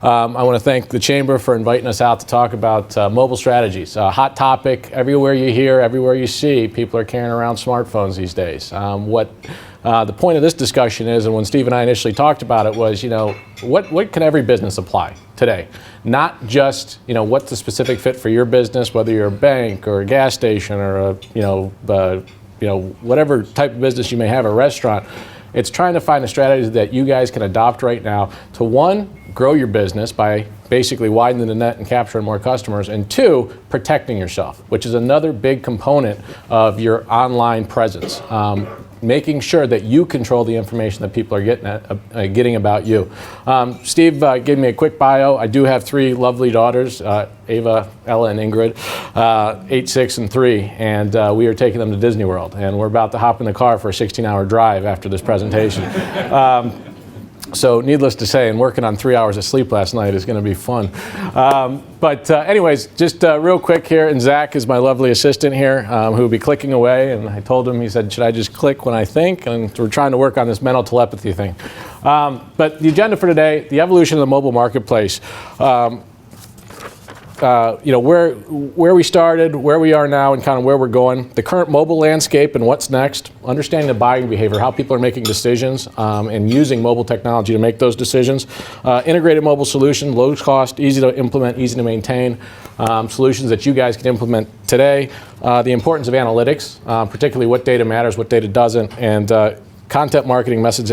I want to thank the Chamber for inviting us out to talk about mobile strategies. Hot topic everywhere you hear, everywhere you see, people are carrying around smartphones these days. The point of this discussion is, and when Steve and I initially talked about it, was, what can every business apply today? Not just, what's the specific fit for your business, whether you're a bank or a gas station or whatever type of business you may have, a restaurant. It's trying to find the strategies that you guys can adopt right now to, one, grow your business by basically widening the net and capturing more customers, and two, protecting yourself, which is another big component of your online presence. Making sure that you control the information that people are getting about you. Steve gave me a quick bio. I do have three lovely daughters, Ava, Ella, and Ingrid, 8, 6, and 3, and we are taking them to Disney World, and we're about to hop in the car for a 16-hour drive after this presentation. So needless to say, and working on 3 hours of sleep last night is going to be fun. But anyways, just real quick here, and Zach is my lovely assistant here, who will be clicking away. And I told him, he said, should I just click when I think? And we're trying to work on this mental telepathy thing. But the agenda for today, the evolution of the mobile marketplace. Where we started, where we are now, and kind of where we're going, the current mobile landscape and what's next, understanding the buying behavior, how people are making decisions, and using mobile technology to make those decisions. Integrated mobile solution, low cost, easy to implement, easy to maintain, solutions that you guys can implement today. The importance of analytics, particularly what data matters, what data doesn't, and content marketing message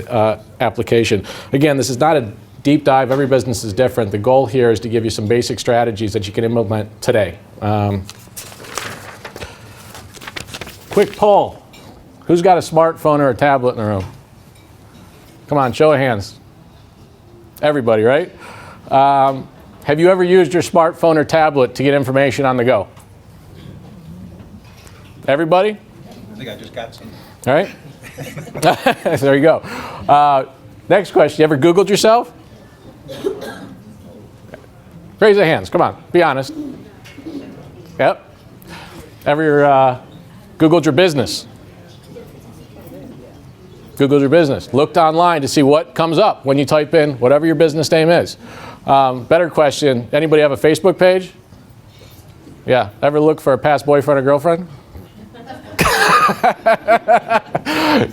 application. Again, this is not a deep dive. Every business is different. The goal here is to give you some basic strategies that you can implement today. Quick poll. Who's got a smartphone or a tablet in the room? Come on, show of hands. Everybody, right? Have you ever used your smartphone or tablet to get information on the go? Everybody? I think I just got some. All right. There you go. Next question. You ever Googled yourself? Raise your hands. Come on. Be honest. Yep. Ever Googled your business? Googled your business. Looked online to see what comes up when you type in whatever your business name is. Better question. Anybody have a Facebook page? Yeah. Ever look for a past boyfriend or girlfriend?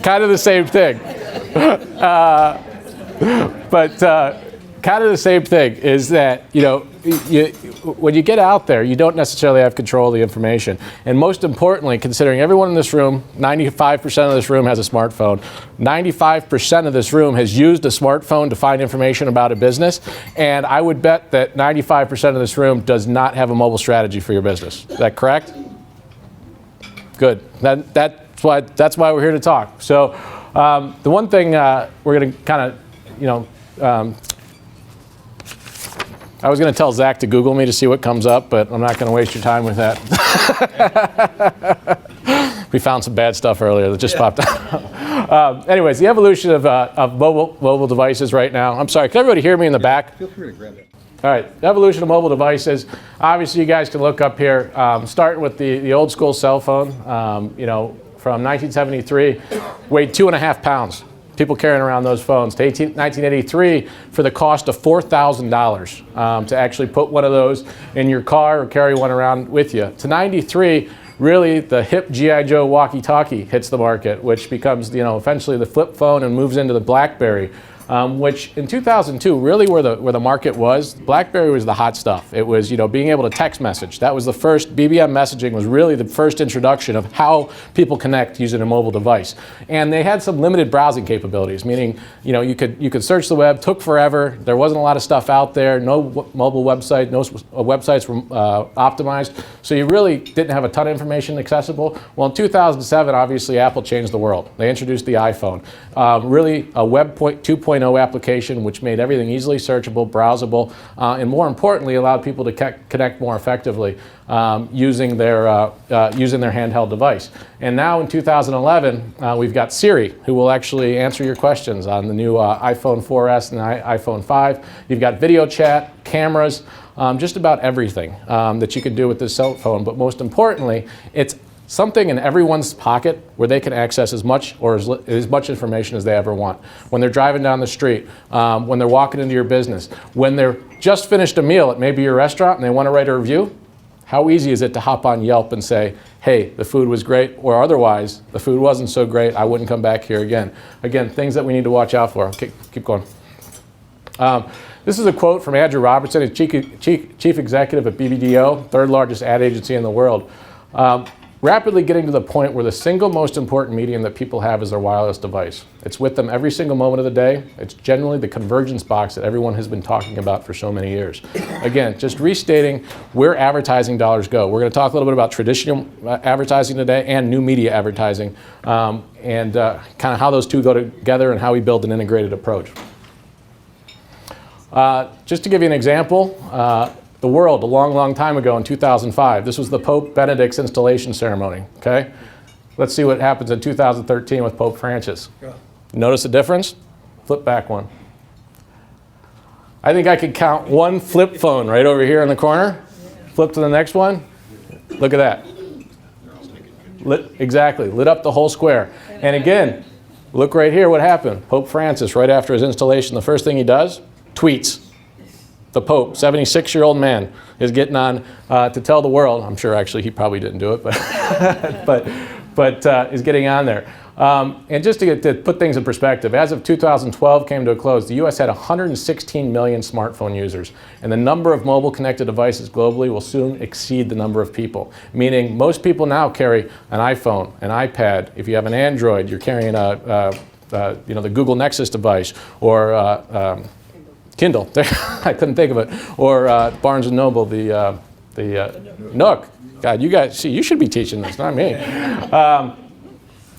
Kind of the same thing. But kind of the same thing is that, when you get out there, you don't necessarily have control of the information. And most importantly, considering everyone in this room, 95% of this room has a smartphone. 95% of this room has used a smartphone to find information about a business. And I would bet that 95% of this room does not have a mobile strategy for your business. Is that correct? Good. That's why we're here to talk. So the one thing we're going to kind of, I was going to tell Zach to Google me to see what comes up, but I'm not going to waste your time with that. We found some bad stuff earlier that just popped out. Anyways, the evolution of mobile devices right now. I'm sorry, can everybody hear me in the back? Feel free to grab it. All right, the evolution of mobile devices. Obviously, you guys can look up here, starting with the old school cell phone, from 1973, weighed 2.5 pounds. People carrying around those phones. To 1983, for the cost of $4,000 to actually put one of those in your car or carry one around with you. To 93, really the hip G.I. Joe walkie-talkie hits the market, which becomes eventually the flip phone and moves into the BlackBerry. Which in 2002, really where the market was, BlackBerry was the hot stuff. It was, being able to text message. That was the first, BBM messaging was really the first introduction of how people connect using a mobile device. And they had some limited browsing capabilities, meaning, you could search the web, took forever, there wasn't a lot of stuff out there, no mobile website, no websites were optimized, so you really didn't have a ton of information accessible. Well, in 2007, obviously, Apple changed the world. They introduced the iPhone. Really a Web 2.0 application, which made everything easily searchable, browsable, and more importantly, allowed people to connect more effectively using their handheld device. And now in 2011, we've got Siri, who will actually answer your questions on the new iPhone 4S and iPhone 5. You've got video chat, cameras, just about everything that you can do with this cell phone. But most importantly, it's Something in everyone's pocket where they can access as much or as much information as they ever want. When they're driving down the street, when they're walking into your business, when they're just finished a meal at maybe your restaurant and they want to write a review, how easy is it to hop on Yelp and say, hey, the food was great, or otherwise, the food wasn't so great, I wouldn't come back here again. Again, things that we need to watch out for. Okay, keep going. This is a quote from Andrew Robertson, he's chief executive at BBDO, third largest ad agency in the world. Rapidly getting to the point where the single most important medium that people have is their wireless device. It's with them every single moment of the day. It's generally the convergence box that everyone has been talking about for so many years. Again, just restating where advertising dollars go. We're going to talk a little bit about traditional advertising today and new media advertising, and kind of how those two go together and how we build an integrated approach. Just to give you an example, the world, a long, long time ago in 2005, this was the Pope Benedict's installation ceremony, okay? Let's see what happens in 2013 with Pope Francis. Yeah. Notice the difference? Flip back one. I think I could count one flip phone right over here in the corner. Flip to the next one. Look at that. Exactly, lit up the whole square. And again, look right here what happened. Pope Francis, right after his installation, the first thing he does, tweets. The Pope, 76-year-old man, is getting on to tell the world. I'm sure actually he probably didn't do it, but is getting on there. And just to put things in perspective, as of 2012 came to a close, the U.S. had 116 million smartphone users, and the number of mobile connected devices globally will soon exceed the number of people. Meaning most people now carry an iPhone, an iPad. If you have an Android, you're carrying the Google Nexus device or Kindle, I couldn't think of it, or Barnes & Noble, the Nook. God, you guys, see, you should be teaching this, not me.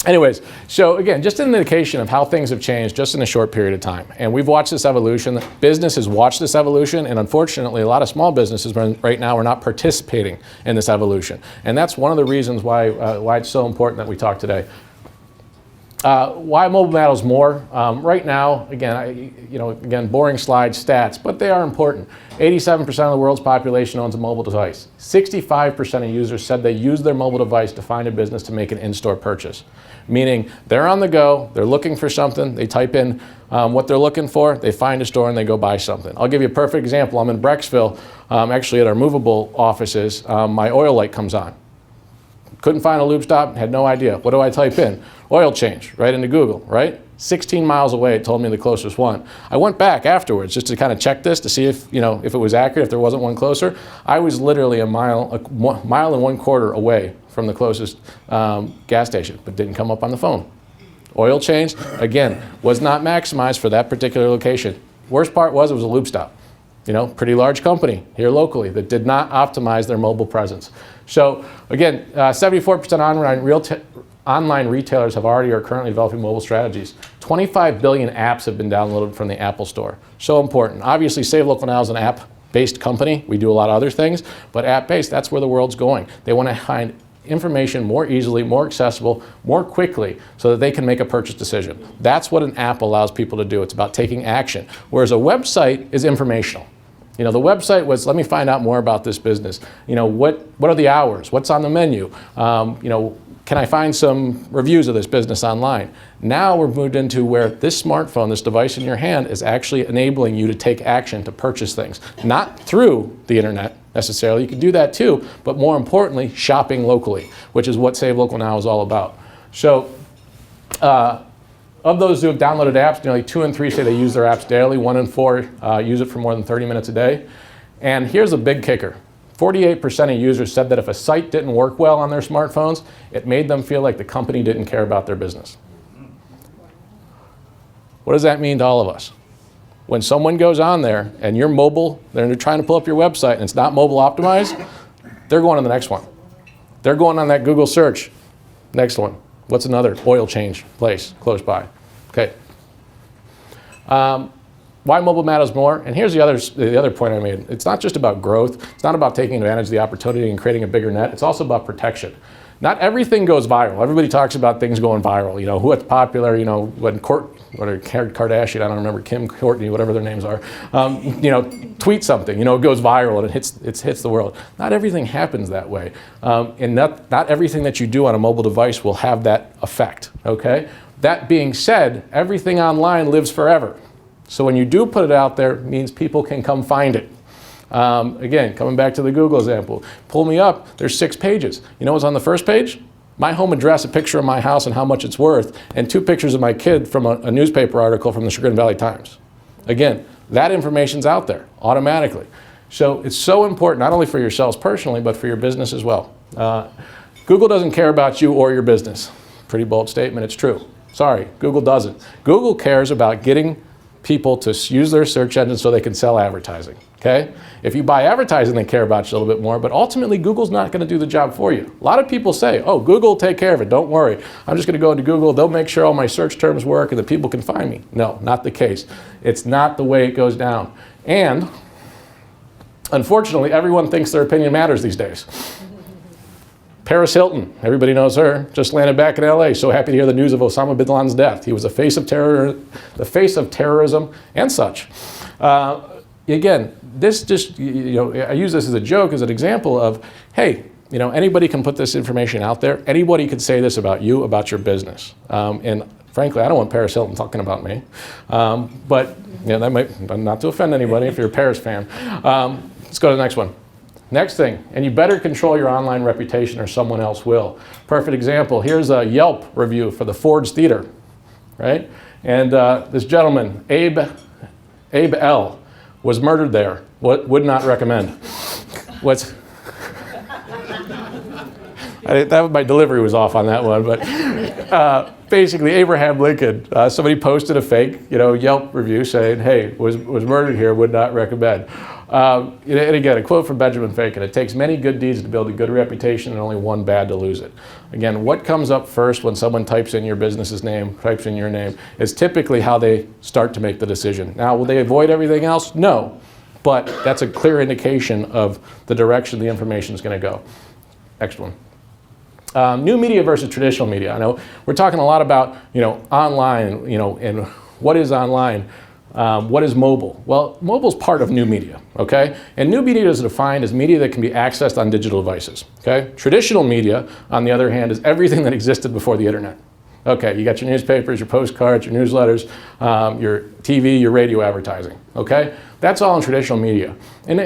Anyways, so again, just an indication of how things have changed just in a short period of time. And we've watched this evolution. Business has watched this evolution, and unfortunately, a lot of small businesses right now are not participating in this evolution. And that's one of the reasons why it's so important that we talk today. Why mobile matters more? Right now, again, boring slide stats, but they are important. 87% of the world's population owns a mobile device. 65% of users said they use their mobile device to find a business to make an in-store purchase. Meaning they're on the go, they're looking for something, they type in what they're looking for, they find a store and they go buy something. I'll give you a perfect example. I'm in Brecksville, actually at our movable offices. My oil light comes on. Couldn't find a lube stop, had no idea. What do I type in? Oil change, right into Google, right? 16 miles away, it told me the closest one. I went back afterwards just to kind of check this to see if it was accurate, if there wasn't one closer. I was literally a mile and 1/4 away from the closest gas station, but didn't come up on the phone. Oil change, again, was not maximized for that particular location. Worst part was it was a lube stop. Pretty large company here locally that did not optimize their mobile presence. So again, 74% online retailers have already or currently developing mobile strategies. 25 billion apps have been downloaded from the Apple Store. So important. Obviously, Save Local Now is an app-based company. We do a lot of other things, but app-based, that's where the world's going. They want to find information more easily, more accessible, more quickly, so that they can make a purchase decision. That's what an app allows people to do. It's about taking action, whereas a website is informational. The website was, let me find out more about this business. What are the hours? What's on the menu? Can I find some reviews of this business online? Now we're moved into where this smartphone, this device in your hand, is actually enabling you to take action to purchase things. Not through the internet necessarily, you can do that too, but more importantly, shopping locally, which is what Save Local Now is all about. So, of those who have downloaded apps, nearly 2 in 3 say they use their apps daily. 1 in 4 use it for more than 30 minutes a day. And here's a big kicker. 48% of users said that if a site didn't work well on their smartphones, it made them feel like the company didn't care about their business. What does that mean to all of us? When someone goes on there and you're mobile, they're trying to pull up your website and it's not mobile optimized, they're going on the next one. They're going on that Google search. Next one. What's another oil change place close by? Okay. Why mobile matters more? And here's the other point I made. It's not just about growth. It's not about taking advantage of the opportunity and creating a bigger net. It's also about protection. Not everything goes viral. Everybody talks about things going viral. What's popular, when Kardashian, I don't remember, Kim, Courtney, whatever their names are, tweet something, it goes viral and it hits the world. Not everything happens that way. And not everything that you do on a mobile device will have that effect, okay? That being said, everything online lives forever. So when you do put it out there, it means people can come find it. Again, coming back to the Google example, pull me up, there's 6 pages. You know what's on the first page? My home address, a picture of my house and how much it's worth, and 2 pictures of my kid from a newspaper article from the Chagrin Valley Times. Again, that information's out there automatically. So it's so important, not only for yourselves personally, but for your business as well. Google doesn't care about you or your business. Pretty bold statement, it's true. Sorry, Google doesn't. Google cares about getting people to use their search engine so they can sell advertising, okay? If you buy advertising, they care about you a little bit more, but ultimately Google's not gonna do the job for you. A lot of people say, oh, Google will take care of it, don't worry. I'm just gonna go into Google, they'll make sure all my search terms work and that people can find me. No, not the case. It's not the way it goes down. And unfortunately, everyone thinks their opinion matters these days. Paris Hilton, everybody knows her, just landed back in LA. So happy to hear the news of Osama bin Laden's death. He was the face of terrorism and such. Again, this just, I use this as a joke, as an example of, hey, anybody can put this information out there. Anybody could say this about you, about your business. And frankly, I don't want Paris Hilton talking about me. But that might, not to offend anybody if you're a Paris fan. Let's go to the next one. Next thing, and you better control your online reputation or someone else will. Perfect example, here's a Yelp review for the Ford's Theater, right? And this gentleman, Abe L., was murdered there. Would not recommend. My delivery was off on that one, but basically Abraham Lincoln, somebody posted a fake, Yelp review saying, hey, was murdered here, would not recommend. And again, a quote from Benjamin Franklin, it takes many good deeds to build a good reputation and only one bad to lose it. Again, what comes up first when someone types in your business's name, types in your name, is typically how they start to make the decision. Now, will they avoid everything else? No, but that's a clear indication of the direction the information is going to go. Next one. New media versus traditional media. I know we're talking a lot about, online, and what is online? What is mobile? Well, mobile is part of new media, okay? And new media is defined as media that can be accessed on digital devices, okay? Traditional media, on the other hand, is everything that existed before the internet. Okay, you got your newspapers, your postcards, your newsletters, your TV, your radio advertising, okay? That's all in traditional media. And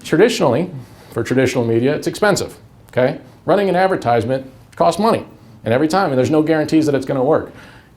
traditionally, for traditional media, it's expensive, okay? Running an advertisement costs money, and every time, and there's no guarantees that it's gonna work.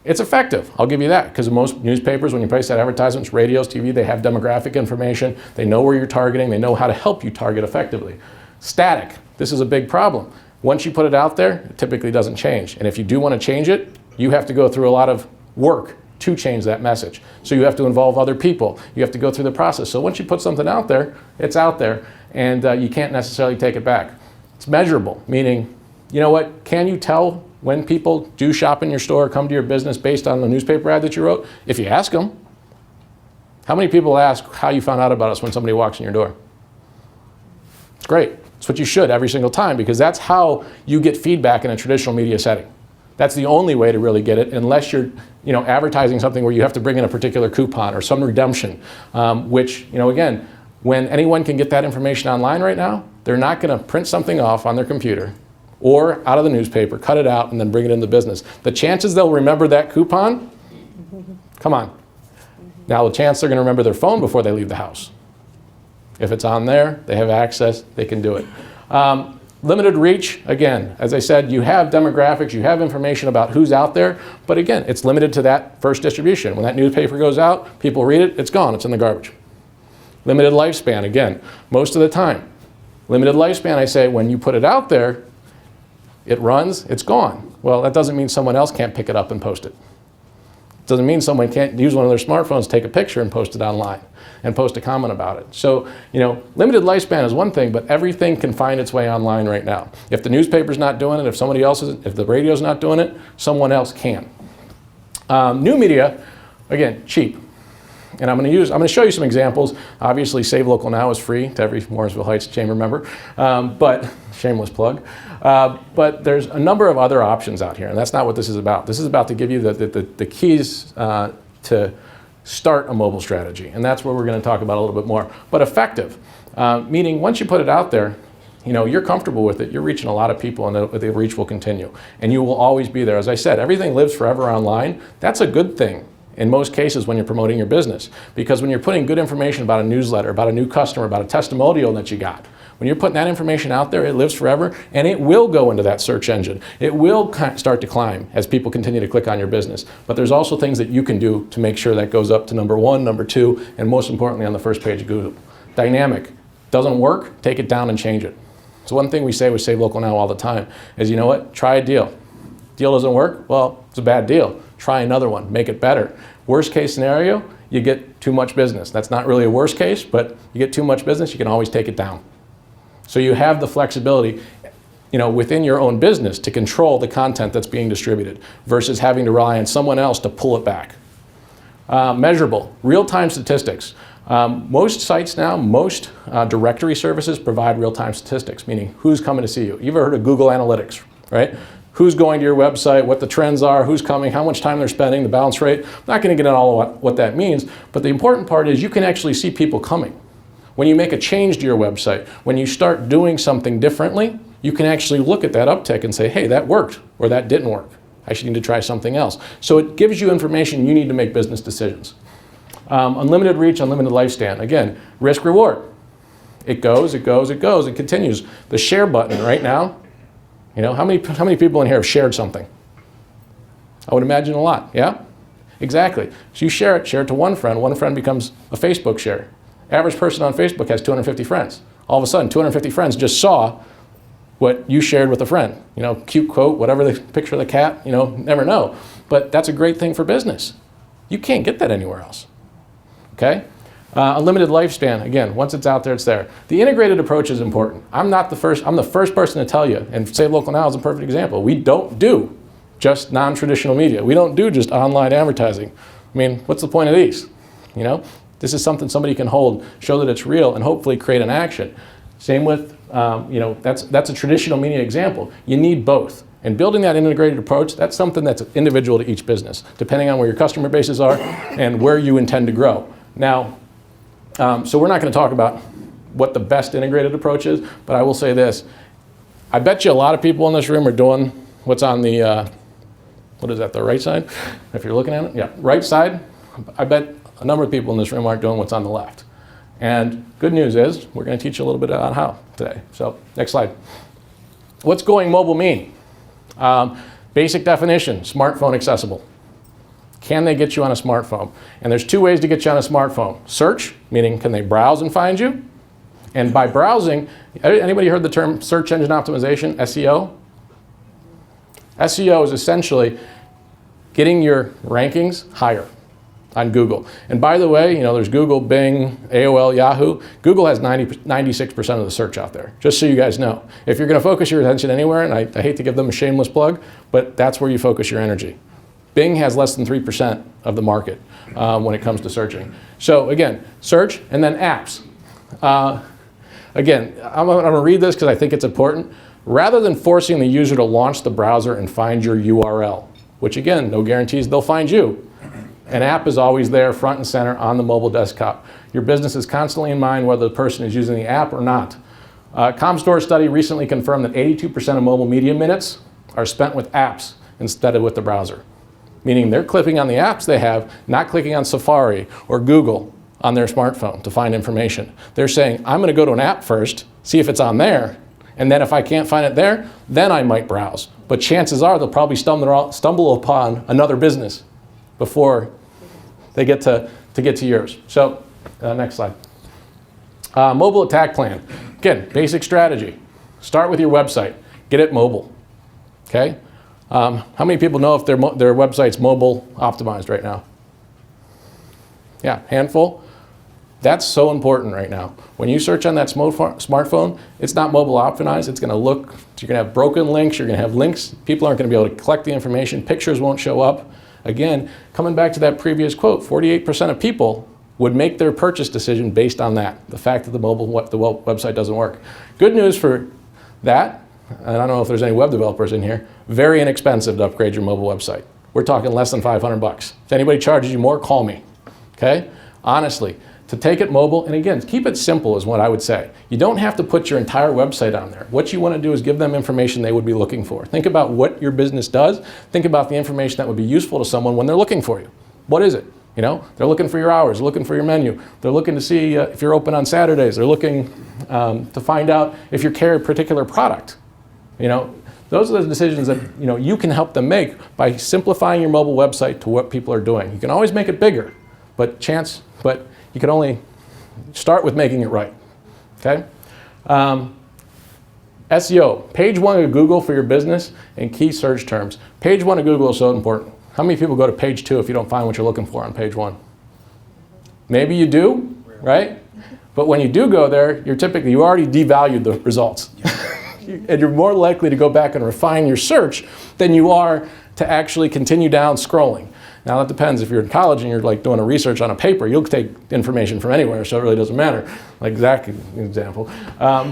It's effective, I'll give you that, because most newspapers, when you place that advertisements, radios, TV, they have demographic information, they know where you're targeting, they know how to help you target effectively. Static, this is a big problem. Once you put it out there, it typically doesn't change. And if you do want to change it, you have to go through a lot of work to change that message. So you have to involve other people, you have to go through the process. So once you put something out there, it's out there, and you can't necessarily take it back. It's measurable, meaning, you know what, can you tell when people do shop in your store, come to your business based on the newspaper ad that you wrote? If you ask them. How many people ask how you found out about us when somebody walks in your door? It's great. It's what you should every single time, because that's how you get feedback in a traditional media setting. That's the only way to really get it, unless you're advertising something where you have to bring in a particular coupon or some redemption, which, again, when anyone can get that information online right now, they're not going to print something off on their computer or out of the newspaper, cut it out, and then bring it into business. The chances they'll remember that coupon, come on. Now the chance they're gonna remember their phone before they leave the house. If it's on there, they have access, they can do it. Limited reach, again, as I said, you have demographics, you have information about who's out there, but again, it's limited to that first distribution. When that newspaper goes out, people read it, it's gone, it's in the garbage. Limited lifespan, again, most of the time. Limited lifespan, I say, when you put it out there, it runs, it's gone. Well, that doesn't mean someone else can't pick it up and post it. It doesn't mean someone can't use one of their smartphones, take a picture and post it online and post a comment about it. So, limited lifespan is one thing, but everything can find its way online right now. If the newspaper's not doing it, if somebody else isn't, if the radio's not doing it, someone else can. New media, again, cheap. And I'm going to show you some examples. Obviously, Save Local Now is free to every Morrisville Heights Chamber member, but shameless plug. But there's a number of other options out here, and that's not what this is about. This is about to give you the keys to start a mobile strategy, and that's what we're going to talk about a little bit more. But effective, meaning once you put it out there, you're comfortable with it, you're reaching a lot of people, and the reach will continue. And you will always be there. As I said, everything lives forever online. That's a good thing in most cases when you're promoting your business. Because when you're putting good information about a newsletter, about a new customer, about a testimonial that you got, when you're putting that information out there, it lives forever, and it will go into that search engine. It will start to climb as people continue to click on your business. But there's also things that you can do to make sure that goes up to number 1, number 2, and most importantly on the first page of Google. Dynamic. Doesn't work, take it down and change it. So one thing we say with Save Local Now all the time is, you know what, try a deal. Deal doesn't work, well, it's a bad deal. Try another one, make it better. Worst case scenario, you get too much business. That's not really a worst case, but you get too much business, you can always take it down. So you have the flexibility, within your own business to control the content that's being distributed versus having to rely on someone else to pull it back. Measurable, real-time statistics. Most sites now, most directory services provide real-time statistics, meaning who's coming to see you. You've ever heard of Google Analytics, right? Who's going to your website, what the trends are, who's coming, how much time they're spending, the bounce rate. I'm not going to get into all of what that means, but the important part is you can actually see people coming. When you make a change to your website, when you start doing something differently, you can actually look at that uptick and say, hey, that worked, or that didn't work. I should need to try something else. So it gives you information you need to make business decisions. Unlimited reach, unlimited lifespan. Again, risk reward. It goes, it goes, it goes, it continues. The share button right now, how many people in here have shared something? I would imagine a lot, yeah? Exactly. So you share it to one friend becomes a Facebook share. Average person on Facebook has 250 friends. All of a sudden, 250 friends just saw what you shared with a friend. Cute quote, whatever the picture of the cat, never know. But that's a great thing for business. You can't get that anywhere else. Okay? Unlimited lifespan, again, once it's out there, it's there. The integrated approach is important. I'm the first person to tell you, and Save Local Now is a perfect example. We don't do just non-traditional media. We don't do just online advertising. I mean, what's the point of these? This is something somebody can hold, show that it's real, and hopefully create an action. Same with, that's a traditional media example. You need both. And building that integrated approach, that's something that's individual to each business, depending on where your customer bases are and where you intend to grow. Now, so we're not going to talk about what the best integrated approach is, but I will say this. I bet you a lot of people in this room are doing what's on the, what is that, the right side? If you're looking at it, yeah, right side. I bet a number of people in this room aren't doing what's on the left. And good news is, we're going to teach you a little bit on how today. So, next slide. What's going mobile mean? Basic definition, smartphone accessible. Can they get you on a smartphone? And there's 2 ways to get you on a smartphone. Search, meaning can they browse and find you? And by browsing, anybody heard the term search engine optimization, SEO? SEO is essentially getting your rankings higher on Google. And by the way, there's Google, Bing, AOL, Yahoo. Google has 96% of the search out there, just so you guys know. If you're going to focus your attention anywhere, and I hate to give them a shameless plug, but that's where you focus your energy. Bing has less than 3% of the market when it comes to searching. So again, search and then apps. Again, I'm going to read this because I think it's important. Rather than forcing the user to launch the browser and find your URL, which again, no guarantees they'll find you. An app is always there, front and center, on the mobile desktop. Your business is constantly in mind whether the person is using the app or not. Comstor study recently confirmed that 82% of mobile media minutes are spent with apps instead of with the browser. Meaning they're clicking on the apps they have, not clicking on Safari or Google on their smartphone to find information. They're saying, I'm going to go to an app first, see if it's on there, and then if I can't find it there, then I might browse. But chances are they'll probably stumble upon another business before they get to yours. So, next slide. Mobile attack plan. Again, basic strategy. Start with your website. Get it mobile. Okay? How many people know if their website's mobile optimized right now? Yeah, handful. That's so important right now. When you search on that smartphone, it's not mobile optimized. It's going to look, you're going to have broken links, you're going to have links. People aren't going to be able to collect the information. Pictures won't show up. Again, coming back to that previous quote, 48% of people would make their purchase decision based on that, the fact that the website doesn't work. Good news for that, and I don't know if there's any web developers in here, very inexpensive to upgrade your mobile website. We're talking less than 500 bucks. If anybody charges you more, call me, okay? Honestly, to take it mobile, and again, keep it simple is what I would say. You don't have to put your entire website on there. What you want to do is give them information they would be looking for. Think about what your business does. Think about the information that would be useful to someone when they're looking for you. What is it? You know, they're looking for your hours, they're looking for your menu, they're looking to see if you're open on Saturdays, they're looking to find out if you carry a particular product. You know, those are the decisions that you can help them make by simplifying your mobile website to what people are doing. You can always make it bigger, but you can only start with making it right, okay? SEO, page 1 of Google for your business and key search terms. Page 1 of Google is so important. How many people go to page 2 if you don't find what you're looking for on page 1? Maybe you do, right? But when you do go there, you already devalued the results. And you're more likely to go back and refine your search than you are to actually continue down scrolling. Now that depends. If you're in college and you're like doing a research on a paper, you'll take information from anywhere, so it really doesn't matter. Like Zach, example. Or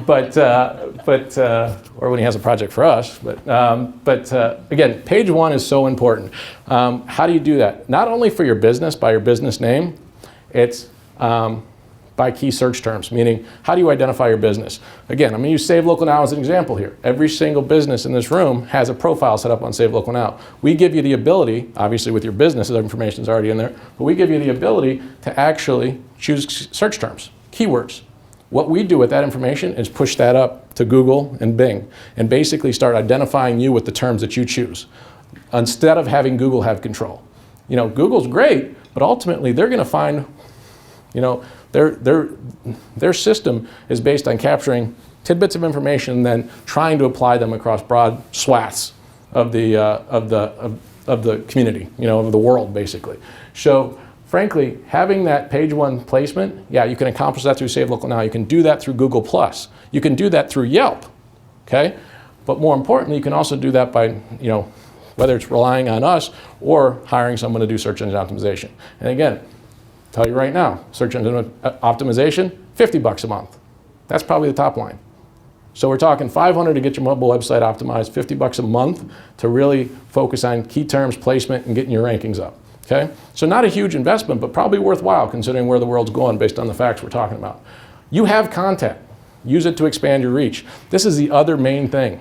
when he has a project for us. But again, page 1 is so important. How do you do that? Not only for your business, by your business name, it's by key search terms, meaning how do you identify your business? Again, I'm going to use Save Local Now as an example here. Every single business in this room has a profile set up on Save Local Now. We give you the ability, obviously with your business, the information is already in there, but we give you the ability to actually choose search terms, keywords. What we do with that information is push that up to Google and Bing and basically start identifying you with the terms that you choose instead of having Google have control. You know, Google's great, but ultimately they're going to find, their system is based on capturing tidbits of information and then trying to apply them across broad swaths of the community, of the world, basically. So, frankly, having that page 1 placement, yeah, you can accomplish that through Save Local Now. You can do that through Google+. You can do that through Yelp, okay? But more importantly, you can also do that by, whether it's relying on us or hiring someone to do search engine optimization. And again, tell you right now, search engine optimization, $50 a month. That's probably the top line. So we're talking $500 to get your mobile website optimized, $50 a month to really focus on key terms, placement, and getting your rankings up. Okay? So not a huge investment, but probably worthwhile considering where the world's going based on the facts we're talking about. You have content. Use it to expand your reach. This is the other main thing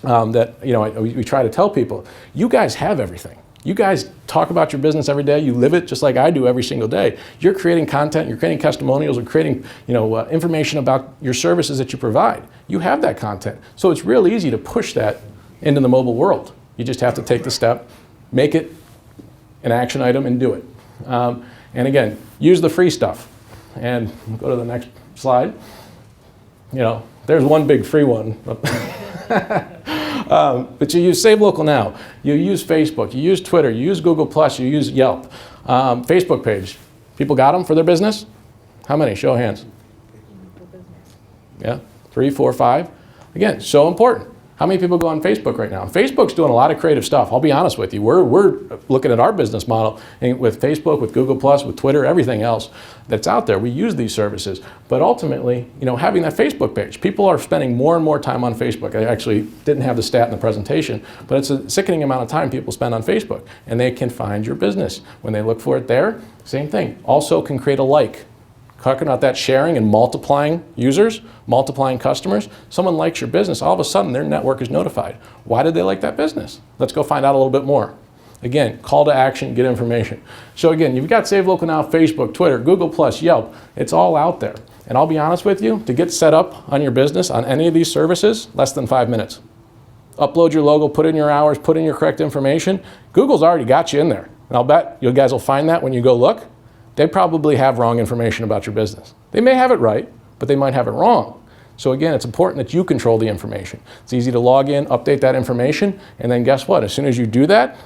that we try to tell people. You guys have everything. You guys talk about your business every day. You live it just like I do every single day. You're creating content. You're creating testimonials. You're creating information about your services that you provide. You have that content. So it's real easy to push that into the mobile world. You just have to take the step, make it an action item, and do it. And again, use the free stuff. And we'll go to the next slide. There's one big free one. But you use Save Local Now, you use Facebook, you use Twitter, you use Google+, you use Yelp. Facebook page, people got them for their business? How many? Show of hands. Yeah, 3, 4, 5. Again, so important. How many people go on Facebook right now? Facebook's doing a lot of creative stuff. I'll be honest with you. We're looking at our business model and with Facebook, with Google+, with Twitter, everything else that's out there. We use these services. But ultimately, having that Facebook page, people are spending more and more time on Facebook. I actually didn't have the stat in the presentation, but it's a sickening amount of time people spend on Facebook. And they can find your business. When they look for it there, same thing. Also can create a like. Talking about that sharing and multiplying users, multiplying customers. Someone likes your business, all of a sudden their network is notified. Why did they like that business? Let's go find out a little bit more. Again, call to action, get information. So again, you've got Save Local Now, Facebook, Twitter, Google+, Yelp. It's all out there. And I'll be honest with you, to get set up on your business on any of these services, less than 5 minutes. Upload your logo, put in your hours, put in your correct information. Google's already got you in there. And I'll bet you guys will find that when you go look. They probably have wrong information about your business. They may have it right, but they might have it wrong. So again, it's important that you control the information. It's easy to log in, update that information, and then guess what? As soon as you do that,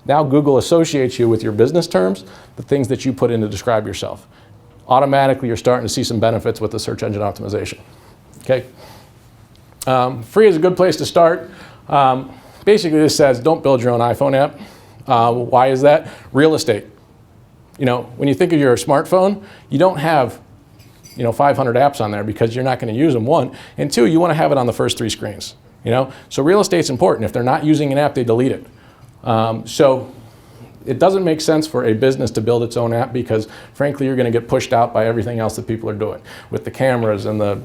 now Google associates you with your business terms, the things that you put in to describe yourself. Automatically, you're starting to see some benefits with the search engine optimization. Okay? Free is a good place to start. Basically, this says don't build your own iPhone app. Why is that? Real estate. You know, when you think of your smartphone, you don't have 500 apps on there because you're not going to use them, one. And two, you want to have it on the first 3 screens. So real estate's important. If they're not using an app, they delete it. So it doesn't make sense for a business to build its own app because, frankly, you're going to get pushed out by everything else that people are doing with the cameras and the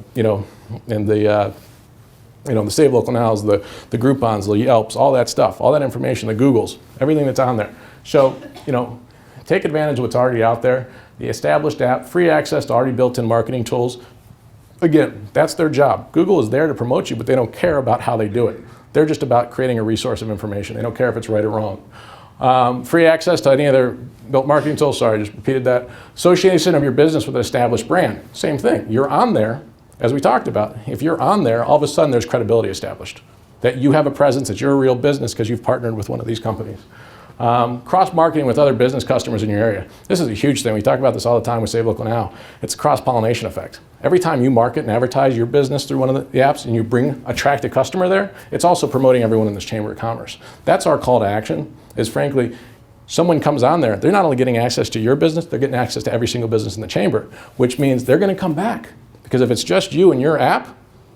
Save Local Nows, the Groupons, the Yelps, all that stuff, all that information, the Googles, everything that's on there. So, take advantage of what's already out there. The established app, free access to already built-in marketing tools. Again, that's their job. Google is there to promote you, but they don't care about how they do it. They're just about creating a resource of information. They don't care if it's right or wrong. Free access to any other built marketing tool. Sorry, I just repeated that. Association of your business with an established brand. Same thing. You're on there, as we talked about. If you're on there, all of a sudden there's credibility established. That you have a presence, that you're a real business because you've partnered with one of these companies. Cross-marketing with other business customers in your area. This is a huge thing. We talk about this all the time with Save Local Now. It's a cross-pollination effect. Every time you market and advertise your business through one of the apps and you attract a customer there, it's also promoting everyone in this Chamber of Commerce. That's our call to action, is frankly, someone comes on there, they're not only getting access to your business, they're getting access to every single business in the Chamber, which means they're going to come back. Because if it's just you and your app,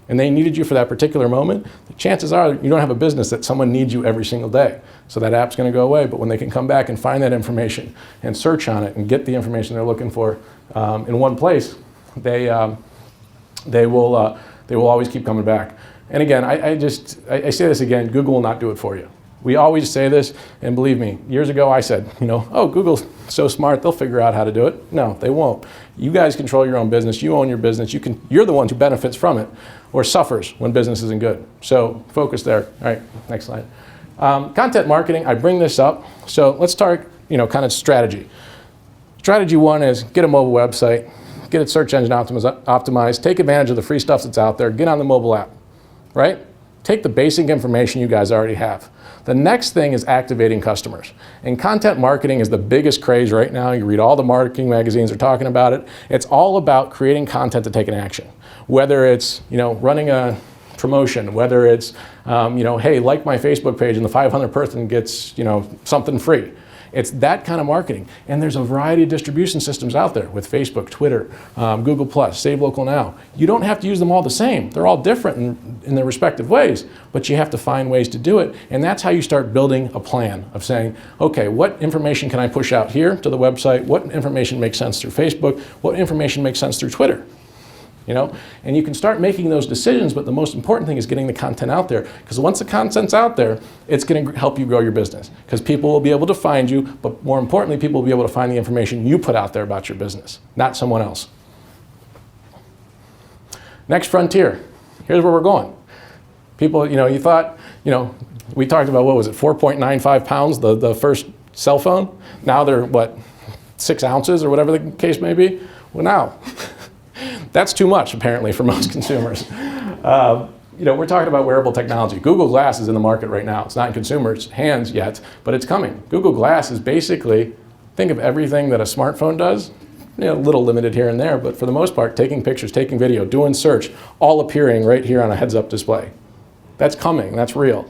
and they needed you for that particular moment, the chances are you don't have a business that someone needs you every single day. So that app's going to go away. But when they can come back and find that information and search on it and get the information they're looking for in one place, they will always keep coming back. And again, I say this again, Google will not do it for you. We always say this, and believe me, years ago I said, oh, Google's so smart, they'll figure out how to do it. No, they won't. You guys control your own business, you own your business, you're the one who benefits from it or suffers when business isn't good. So focus there. All right, next slide. Content marketing, I bring this up. So let's start, kind of strategy. Strategy 1 is get a mobile website, get it search engine optimized, take advantage of the free stuff that's out there, get on the mobile app, right? Take the basic information you guys already have. The next thing is activating customers. And content marketing is the biggest craze right now. You read all the marketing magazines are talking about it. It's all about creating content to take an action. Whether it's running a promotion, whether it's hey, like my Facebook page and the 500th person gets something free. It's that kind of marketing. And there's a variety of distribution systems out there with Facebook, Twitter, Google+, Save Local Now. You don't have to use them all the same. They're all different in their respective ways, but you have to find ways to do it. And that's how you start building a plan of saying, okay, what information can I push out here to the website? What information makes sense through Facebook? What information makes sense through Twitter? And you can start making those decisions, but the most important thing is getting the content out there. Because once the content's out there, it's going to help you grow your business. Because people will be able to find you, but more importantly, people will be able to find the information you put out there about your business, not someone else. Next frontier. Here's where we're going. People, you thought, we talked about, what was it, 4.95 pounds, the first cell phone? Now they're, 6 ounces or whatever the case may be? Well, now. That's too much, apparently, for most consumers. We're talking about wearable technology. Google Glass is in the market right now. It's not in consumers' hands yet, but it's coming. Google Glass is basically, think of everything that a smartphone does, a little limited here and there, but for the most part, taking pictures, taking video, doing search, all appearing right here on a heads-up display. That's coming. That's real.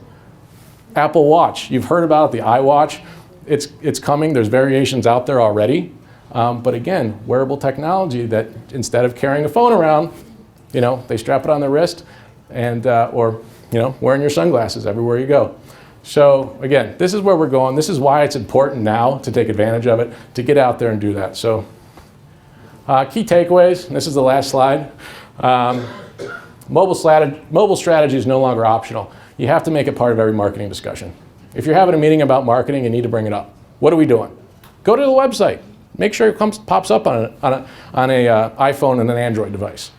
Apple Watch. You've heard about it, the iWatch. It's coming. There's variations out there already. But again, wearable technology that instead of carrying a phone around, they strap it on their wrist and, or wearing your sunglasses everywhere you go. So again, this is where we're going. This is why it's important now to take advantage of it, to get out there and do that. So key takeaways, and this is the last slide. Mobile strategy is no longer optional. You have to make it part of every marketing discussion. If you're having a meeting about marketing, you need to bring it up. What are we doing? Go to the website. Make sure it pops up on an iPhone and an Android device.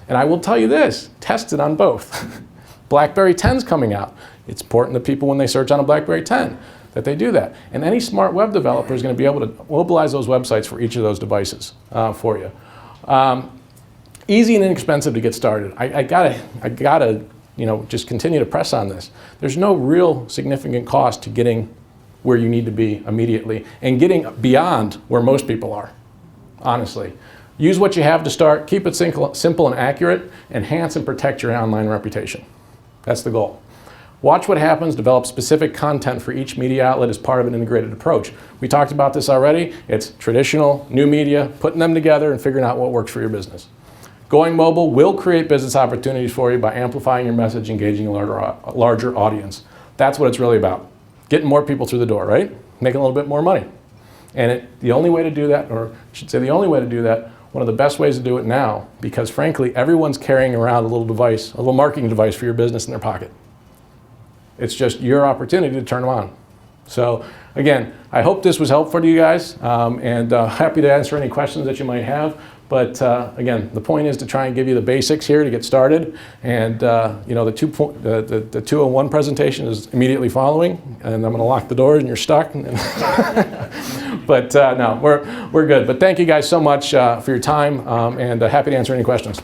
And I will tell you this, test it on both. BlackBerry 10's coming out. It's important to people when they search on a BlackBerry 10 that they do that. And any smart web developer is going to be able to mobilize those websites for each of those devices for you. Easy and inexpensive to get started. I gotta just continue to press on this. There's no real significant cost to getting where you need to be immediately and getting beyond where most people are, honestly. Use what you have to start, keep it simple and accurate, enhance and protect your online reputation. That's the goal. Watch what happens, develop specific content for each media outlet as part of an integrated approach. We talked about this already. It's traditional, new media, putting them together and figuring out what works for your business. Going mobile will create business opportunities for you by amplifying your message, engaging a larger audience. That's what it's really about. Getting more people through the door, right? Making a little bit more money. And the only way to do that, or I should say the only way to do that, one of the best ways to do it now, because frankly, everyone's carrying around a little device, a little marketing device for your business in their pocket. It's just your opportunity to turn them on. So again, I hope this was helpful to you guys, and happy to answer any questions that you might have. But again, the point is to try and give you the basics here to get started. And you know, the 201 presentation is immediately following, and I'm going to lock the doors and you're stuck. But no, we're good. But thank you guys so much for your time, and happy to answer any questions.